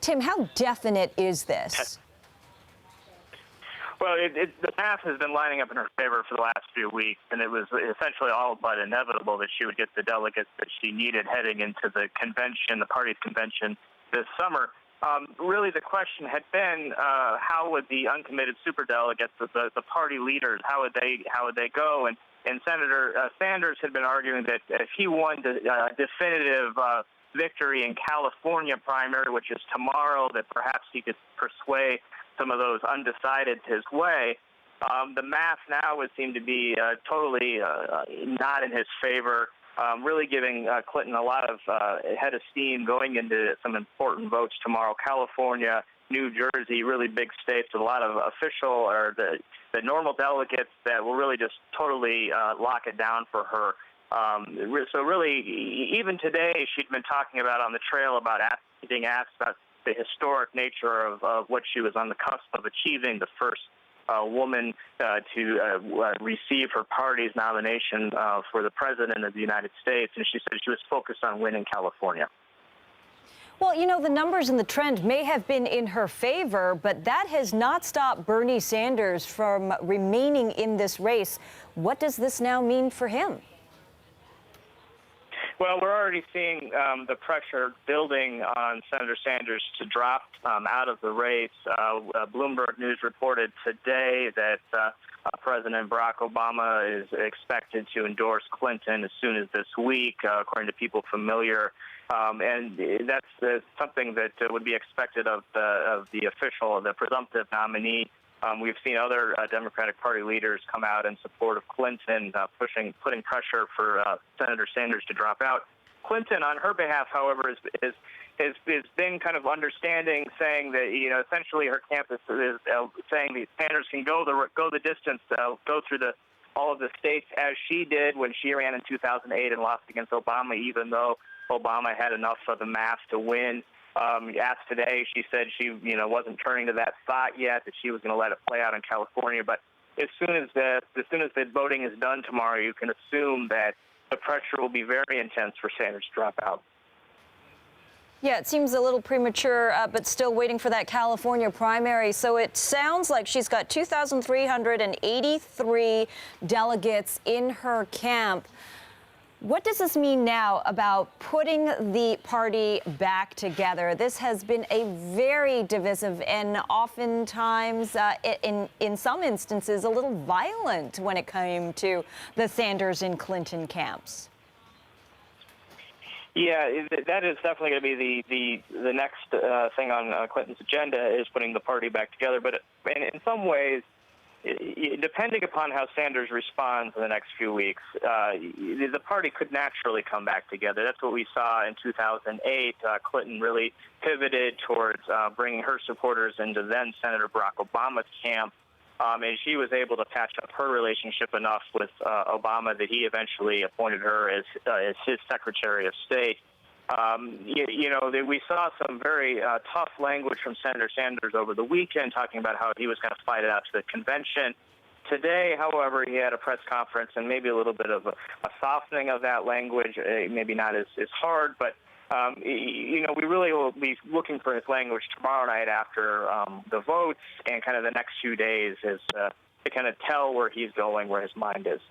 Tim, how definite is this? Well, the math has been lining up in her favor for the last few weeks, and it was essentially all but inevitable that she would get the delegates that she needed heading into the convention, the party's convention this summer. Really, the question had been how would the uncommitted superdelegates, the party leaders, how would they go? And Senator Sanders had been arguing that if he won the definitive victory in California primary, which is tomorrow, that perhaps he could persuade some of those undecided his way. The math now would seem to be totally not in his favor, really giving Clinton a lot of head of steam going into some important votes tomorrow. California, New Jersey, really big states with a lot of official or the normal delegates that will really just totally lock it down for her. So really, even today, she'd been talking about on the trail about being asked about the historic nature of what she was on the cusp of achieving, the first woman to receive her party's nomination for the president of the United States. And she said she was focused on winning California. Well, you know, the numbers and the trend may have been in her favor, but that has not stopped Bernie Sanders from remaining in this race. What does this now mean for him? Well, we're already seeing the pressure building on Senator Sanders to drop out of the race. Bloomberg News reported today that President Barack Obama is expected to endorse Clinton as soon as this week, according to people familiar. And that's something that would be expected of the official, the presumptive nominee. We've seen other Democratic Party leaders come out in support of Clinton, putting pressure for Senator Sanders to drop out. Clinton, on her behalf, however, has been kind of understanding, saying that essentially her camp is saying that Sanders can go the distance, go through all of the states as she did when she ran in 2008 and lost against Obama, even though Obama had enough of the math to win. Asked today, she said she wasn't turning to that thought yet, that she was going to let it play out in California. But as soon as the voting is done tomorrow, you can assume that the pressure will be very intense for Sanders to drop out. Yeah, it seems a little premature, but still waiting for that California primary. So it sounds like she's got 2,383 delegates in her camp. What does this mean now about putting the party back together? This has been a very divisive and oftentimes, in some instances, a little violent when it came to the Sanders and Clinton camps. Yeah, that is definitely going to be the next thing on Clinton's agenda, is putting the party back together. But in some ways, depending upon how Sanders responds in the next few weeks, the party could naturally come back together. That's what we saw in 2008. Clinton really pivoted towards bringing her supporters into then Senator Barack Obama's camp, and she was able to patch up her relationship enough with Obama that he eventually appointed her as his Secretary of State. We saw some very tough language from Senator Sanders over the weekend, talking about how he was going to fight it out to the convention. Today, however, he had a press conference and maybe a little bit of a softening of that language, maybe not as hard, but we really will be looking for his language tomorrow night after the votes and kind of the next few days to kind of tell where he's going, where his mind is.